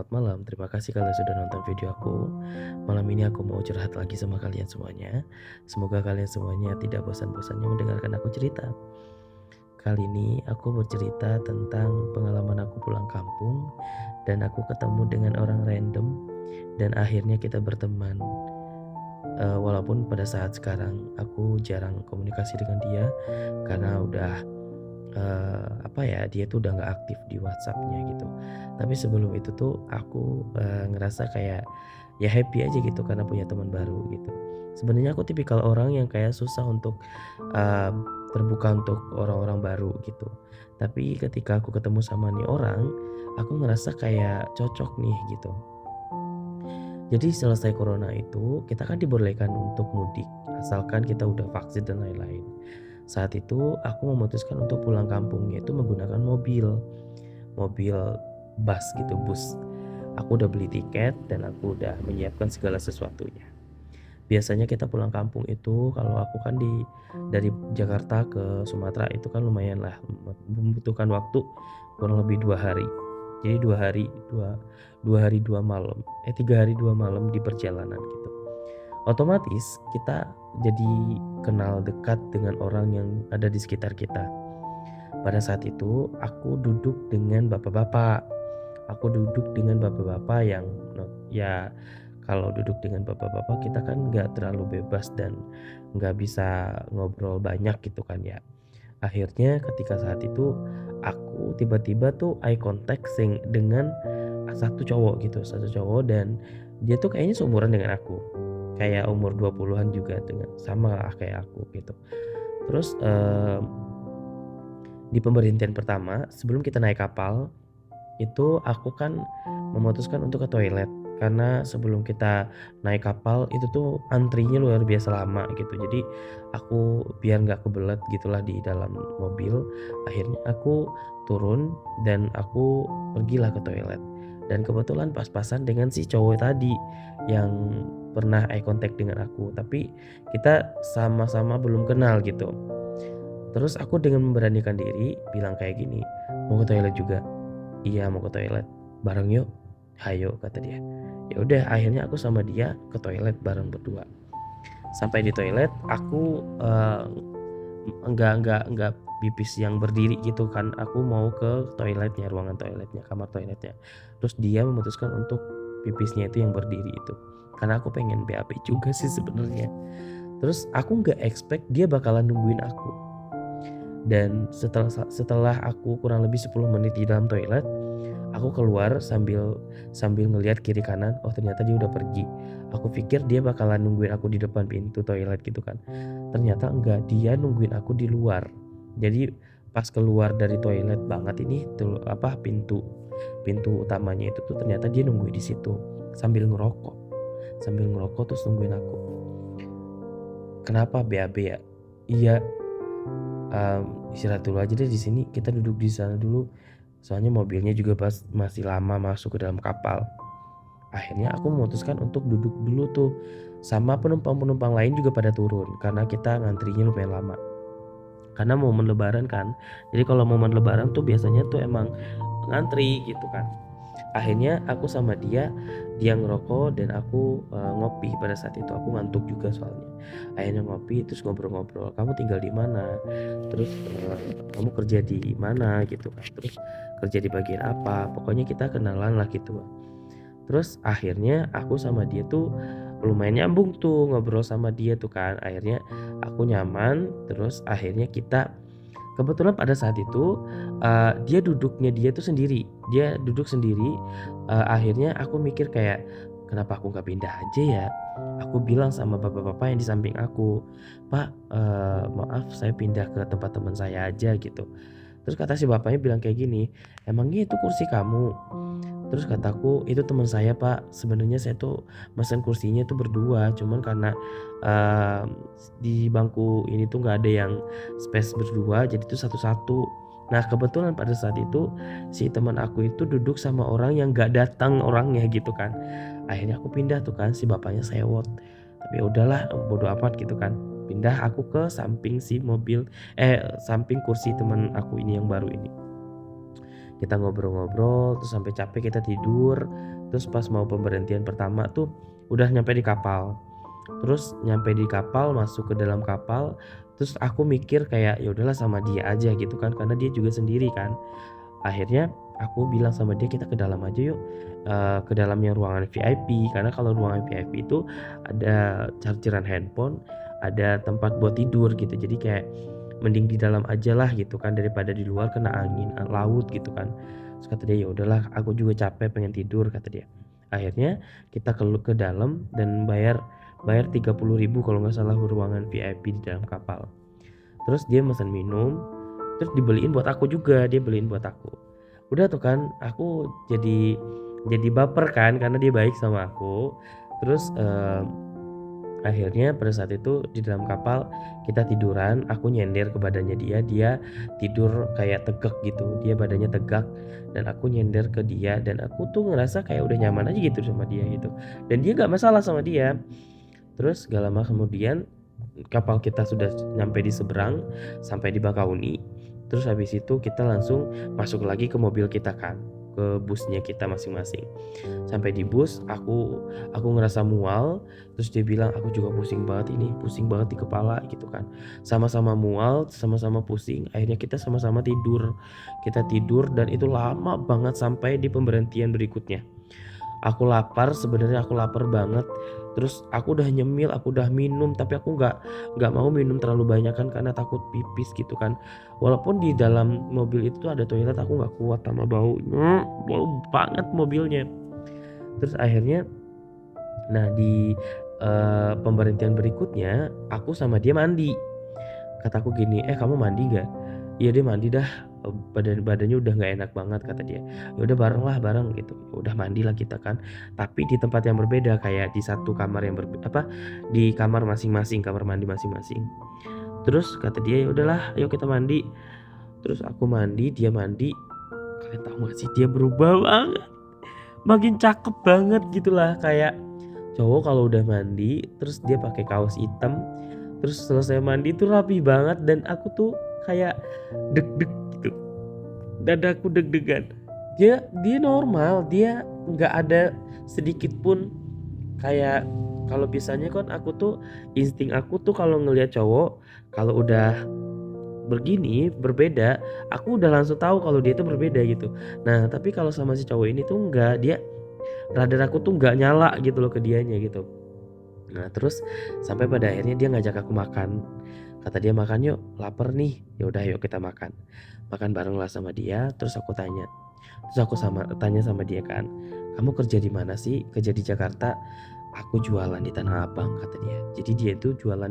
selamat malam. Terima kasih kalian sudah nonton video aku. Malam ini aku mau curhat lagi sama kalian semuanya. Semoga kalian semuanya tidak bosan-bosannya mendengarkan aku cerita. Kali ini aku mau cerita tentang pengalaman aku pulang kampung dan aku ketemu dengan orang random dan akhirnya kita berteman. Walaupun pada saat sekarang aku jarang komunikasi dengan dia karena udah apa ya, dia tuh udah nggak aktif di WhatsApp-nya gitu. Tapi sebelum itu tuh aku, ngerasa kayak ya happy aja gitu karena punya teman baru gitu. Sebenarnya aku tipikal orang yang kayak susah untuk, eee, terbuka untuk orang-orang baru gitu. Tapi ketika aku ketemu sama nih orang, aku ngerasa kayak cocok nih gitu. Jadi selesai corona itu kita kan dibolehkan untuk mudik, asalkan kita udah vaksin dan lain-lain. Saat itu aku memutuskan untuk pulang kampung yaitu menggunakan mobil bus gitu, bus. Aku udah beli tiket dan aku udah menyiapkan segala sesuatunya. Biasanya kita pulang kampung itu kalau aku kan dari Jakarta ke Sumatera itu kan lumayan lah membutuhkan waktu kurang lebih 2 hari. Jadi 2 hari 2 malam, 3 hari 2 malam di perjalanan gitu. Otomatis kita jadi kenal dekat dengan orang yang ada di sekitar kita. Pada saat itu aku duduk dengan bapak-bapak. Aku duduk dengan bapak-bapak yang ya kalau duduk dengan bapak-bapak kita kan nggak terlalu bebas dan nggak bisa ngobrol banyak gitu kan ya. Akhirnya ketika saat itu aku tiba-tiba tuh eye contact dengan satu cowok dan dia tuh kayaknya seumuran dengan aku. Kayak umur 20-an juga dengan sama lah kayak aku gitu. Terus di pemberhentian pertama sebelum kita naik kapal itu aku kan memutuskan untuk ke toilet karena sebelum kita naik kapal itu tuh antrinya luar biasa lama gitu. Jadi aku biar nggak kebelet gitulah di dalam mobil, akhirnya aku turun dan aku pergilah ke toilet. Dan kebetulan pas-pasan dengan si cowok tadi yang pernah eye contact dengan aku, tapi kita sama-sama belum kenal gitu. Terus aku dengan memberanikan diri bilang kayak gini, "Mau ke toilet juga?" "Iya mau ke toilet." "Bareng yuk." "Hayo," kata dia. Ya udah akhirnya aku sama dia ke toilet bareng berdua. Sampai di toilet aku, enggak pipis yang berdiri gitu kan, aku mau ke toiletnya, ruangan toiletnya, kamar toiletnya. Terus dia memutuskan untuk pipisnya itu yang berdiri itu. Karena aku pengen BAB juga sih sebenarnya. Terus aku nggak expect dia bakalan nungguin aku. Dan setelah aku kurang lebih 10 menit di dalam toilet, aku keluar sambil sambil ngelihat kiri kanan, oh ternyata dia udah pergi. Aku pikir dia bakalan nungguin aku di depan pintu toilet gitu kan. Ternyata enggak, dia nungguin aku di luar. Jadi pas keluar dari toilet banget ini tuh apa pintu pintu utamanya itu tuh ternyata dia nungguin di situ sambil ngerokok. Sambil ngerokok terus nungguin aku. Kenapa BAB ya? Iya, istirahat dulu aja deh di sini, kita duduk di sana dulu. Soalnya mobilnya juga masih lama masuk ke dalam kapal. Akhirnya aku memutuskan untuk duduk dulu tuh, sama penumpang-penumpang lain juga pada turun karena kita ngantrinya lumayan lama. Karena momen lebaran kan. Jadi kalau momen lebaran tuh biasanya tuh emang ngantri gitu kan. Akhirnya aku sama dia ngerokok dan aku, ngopi pada saat itu, aku ngantuk juga soalnya. Akhirnya ngopi terus ngobrol-ngobrol, "Kamu tinggal di mana? Terus, kamu kerja di mana?" Gitu kan. Terus, "Kerja di bagian apa?" Pokoknya kita kenalan lah gitu. Terus akhirnya aku sama dia tuh lumayan nyambung tuh ngobrol sama dia tuh kan. Akhirnya aku nyaman, terus akhirnya kita kebetulan pada saat itu, dia tuh sendiri, dia duduk sendiri, akhirnya aku mikir kayak, "Kenapa aku nggak pindah aja ya?" Aku bilang sama bapak-bapak yang di samping aku, "Pak, maaf saya pindah ke tempat teman saya aja," gitu. Terus kata si bapaknya bilang kayak gini, "Emangnya itu kursi kamu?" Terus kataku, "Itu teman saya Pak, sebenarnya saya tuh mesen kursinya tuh berdua, cuman karena, eee, di bangku ini tuh nggak ada yang space berdua, jadi tuh satu-satu." Nah kebetulan pada saat itu, si teman aku itu duduk sama orang yang nggak datang orangnya gitu kan. Akhirnya aku pindah tuh kan, si bapaknya sewot. Tapi ya udahlah, bodo amat gitu kan. Pindah aku ke samping samping kursi teman aku ini yang baru ini. Kita ngobrol-ngobrol terus sampai capek kita tidur. Terus pas mau pemberhentian pertama tuh udah nyampe di kapal. Terus nyampe di kapal, masuk ke dalam kapal, terus aku mikir kayak ya udahlah sama dia aja gitu kan, karena dia juga sendiri kan. Akhirnya aku bilang sama dia, kita ke dalam aja yuk, ke dalamnya ruangan VIP, karena kalau ruangan VIP itu ada chargeran handphone, ada tempat buat tidur gitu. Jadi kayak mending di dalam aja lah gitu kan, daripada di luar kena angin laut gitu kan. Terus kata dia, ya udahlah aku juga capek pengen tidur, kata dia. Akhirnya kita ke dalam dan bayar bayar 30.000 kalau nggak salah ruangan VIP di dalam kapal. Terus dia pesan minum, terus dibeliin buat aku juga, dia beliin buat aku. Udah tuh kan, aku jadi baper kan karena dia baik sama aku. Terus akhirnya pada saat itu di dalam kapal kita tiduran, aku nyender ke badannya dia, dia tidur kayak tegak gitu, dia badannya tegak dan aku nyender ke dia dan aku tuh ngerasa kayak udah nyaman aja gitu sama dia gitu. Dan dia nggak masalah sama dia. Terus gak lama kemudian kapal kita sudah nyampe di seberang, sampai di Bakauni. Terus habis itu kita langsung masuk lagi ke mobil kita kan, ke busnya kita masing-masing. Sampai di bus aku ngerasa mual, terus dia bilang aku juga pusing banget ini, pusing banget di kepala gitu kan. Sama-sama mual, sama-sama pusing, akhirnya kita sama-sama tidur. Kita tidur dan itu lama banget sampai di pemberhentian berikutnya. Aku lapar, sebenarnya aku lapar banget. Terus aku udah nyemil, aku udah minum, tapi aku nggak mau minum terlalu banyak kan karena takut pipis gitu kan. Walaupun di dalam mobil itu ada toilet, aku nggak kuat sama baunya, bau banget mobilnya. Terus akhirnya, nah di pemberhentian berikutnya, aku sama dia mandi. Kataku gini, kamu mandi nggak? Iya dia mandi dah, badannya udah nggak enak banget kata dia. Ya udah bareng lah bareng gitu. Ya udah mandilah kita kan. Tapi di tempat yang berbeda, kayak di satu kamar yang di kamar masing-masing, kamar mandi masing-masing. Terus kata dia, ya udahlah ayo kita mandi. Terus aku mandi, dia mandi. Kalian tahu gak sih, dia berubah banget. Makin cakep banget gitulah, kayak cowok kalau udah mandi terus dia pakai kaos hitam, terus selesai mandi tuh rapi banget dan aku tuh kayak deg-deg gitu, dadaku deg-degan. Dia normal, dia nggak ada sedikit pun kayak, kalau biasanya kan aku tuh insting aku tuh kalau ngelihat cowok kalau udah begini berbeda, aku udah langsung tahu kalau dia itu berbeda gitu. Nah tapi kalau sama si cowok ini tuh enggak, dia radar aku tuh nggak nyala gitu loh ke dianya gitu. Nah terus sampai pada akhirnya dia ngajak aku makan. Kata dia, makan yuk, lapar nih. Ya udah yuk kita makan. Makan bareng lah sama dia. Terus aku tanya. Terus aku tanya sama dia kan, kamu kerja di mana sih? Kerja di Jakarta. Aku jualan di Tanah Abang, kata dia. Jadi dia itu jualan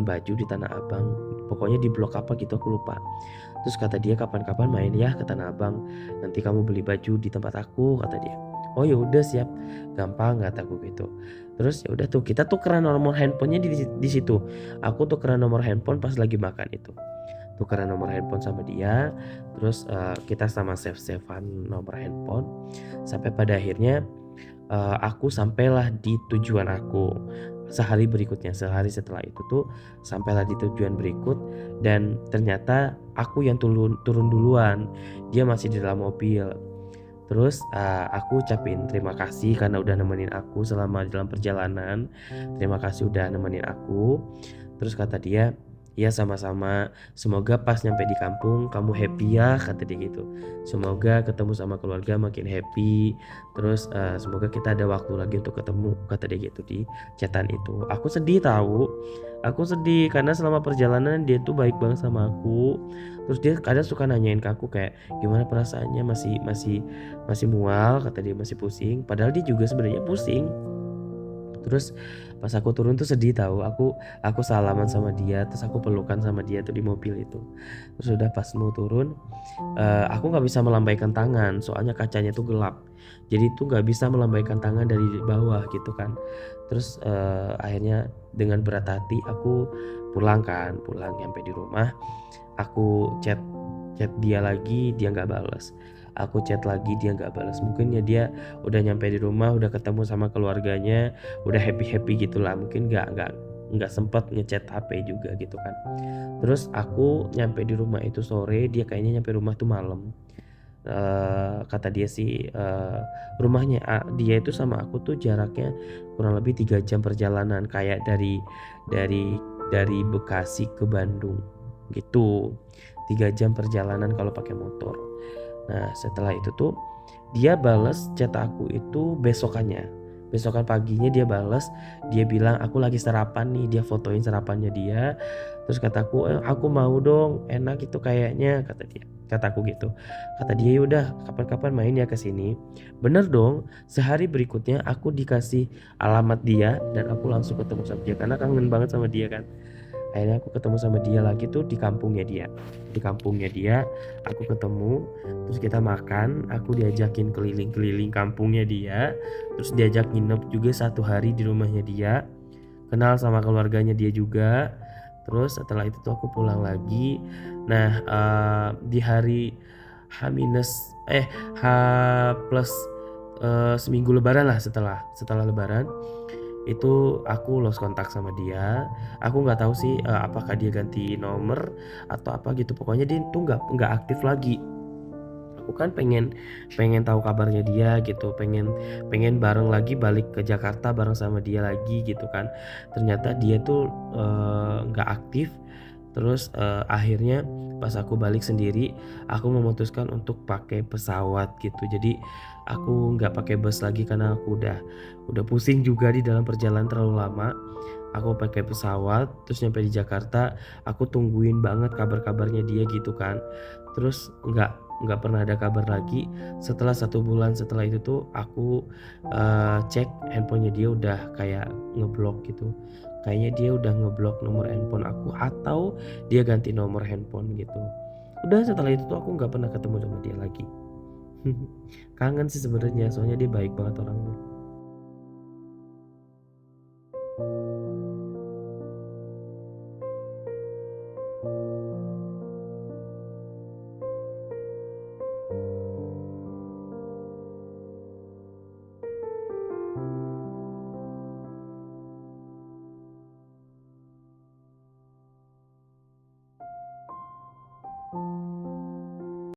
baju di Tanah Abang. Pokoknya di blok apa gitu aku lupa. Terus kata dia, kapan-kapan main ya ke Tanah Abang. Nanti kamu beli baju di tempat aku, kata dia. Oh ya udah siap, gampang kataku gitu. Terus ya udah tuh kita tukeran nomor handphonenya di situ. Aku tukeran nomor handphone pas lagi makan itu. Tukeran nomor handphone sama dia. Terus kita sama save-savean nomor handphone. Sampai pada akhirnya aku sampailah di tujuan aku. Sehari setelah itu tuh sampailah di tujuan berikut dan ternyata aku yang turun duluan. Dia masih di dalam mobil. Terus aku ucapin terima kasih karena udah nemenin aku selama dalam perjalanan. Terima kasih udah nemenin aku. Terus kata dia, ya sama-sama. Semoga pas nyampe di kampung kamu happy ya, kata dia gitu. Semoga ketemu sama keluarga makin happy. Terus semoga kita ada waktu lagi untuk ketemu, kata dia gitu di chatan itu. Aku sedih tahu. Aku sedih karena selama perjalanan dia tuh baik banget sama aku. Terus dia kadang suka nanyain ke aku kayak gimana perasaannya, masih mual, kata dia masih pusing. Padahal dia juga sebenarnya pusing. Terus pas aku turun tuh sedih tahu. Aku salaman sama dia, terus aku pelukan sama dia tuh di mobil itu. Terus udah pas mau turun, aku nggak bisa melambaikan tangan soalnya kacanya tuh gelap. Jadi tuh nggak bisa melambaikan tangan dari bawah gitu kan. Terus akhirnya dengan berat hati aku pulang nyampe di rumah. Aku chat dia lagi, dia nggak balas. Aku chat lagi, dia nggak balas. Mungkin ya dia udah nyampe di rumah, udah ketemu sama keluarganya, udah happy gitulah. Mungkin nggak sempet ngechat HP juga gitu kan. Terus aku nyampe di rumah itu sore, dia kayaknya nyampe rumah tuh malam. Kata dia sih, rumahnya dia itu sama aku tuh jaraknya kurang lebih 3 jam perjalanan, kayak dari dari Bekasi ke Bandung gitu. 3 jam perjalanan kalau pakai motor. Nah, setelah itu tuh dia bales chat aku itu besokannya. Besokan paginya dia bales, dia bilang, "Aku lagi sarapan nih." Dia fotoin sarapannya dia. Terus kataku, "Aku mau dong, enak itu kayaknya," kata dia. Kataku gitu. Kata dia, "Ya udah, kapan-kapan main ya ke sini." Bener dong, sehari berikutnya aku dikasih alamat dia dan aku langsung ketemu sama dia karena kangen banget sama dia kan. Akhirnya aku ketemu sama dia lagi tuh di kampungnya dia. Di kampungnya dia, aku ketemu, terus kita makan, aku diajakin keliling-keliling kampungnya dia, terus diajak nginep juga 1 hari di rumahnya dia, kenal sama keluarganya dia juga. Terus setelah itu tuh aku pulang lagi. Nah, di hari H minus H plus seminggu lebaran lah, setelah lebaran itu aku lost kontak sama dia. Aku nggak tahu sih apakah dia ganti nomor atau apa gitu. Pokoknya dia tuh nggak aktif lagi. Aku kan pengen pengen tahu kabarnya dia gitu, pengen pengen bareng lagi balik ke Jakarta bareng sama dia lagi gitu kan. Ternyata dia tuh nggak aktif. Terus akhirnya pas aku balik sendiri, aku memutuskan untuk pakai pesawat gitu. Jadi aku nggak pakai bus lagi karena aku udah pusing juga di dalam perjalanan terlalu lama. Aku pakai pesawat, terus nyampe di Jakarta, aku tungguin banget kabar-kabarnya dia gitu kan. Terus nggak pernah ada kabar lagi. Setelah 1 bulan setelah itu tuh aku cek handphonenya dia udah kayak ngeblok gitu. Kayaknya dia udah ngeblok nomor handphone aku atau dia ganti nomor handphone gitu. Udah setelah itu tuh aku nggak pernah ketemu sama dia lagi. Kangen sih sebenarnya, soalnya dia baik banget orangnya.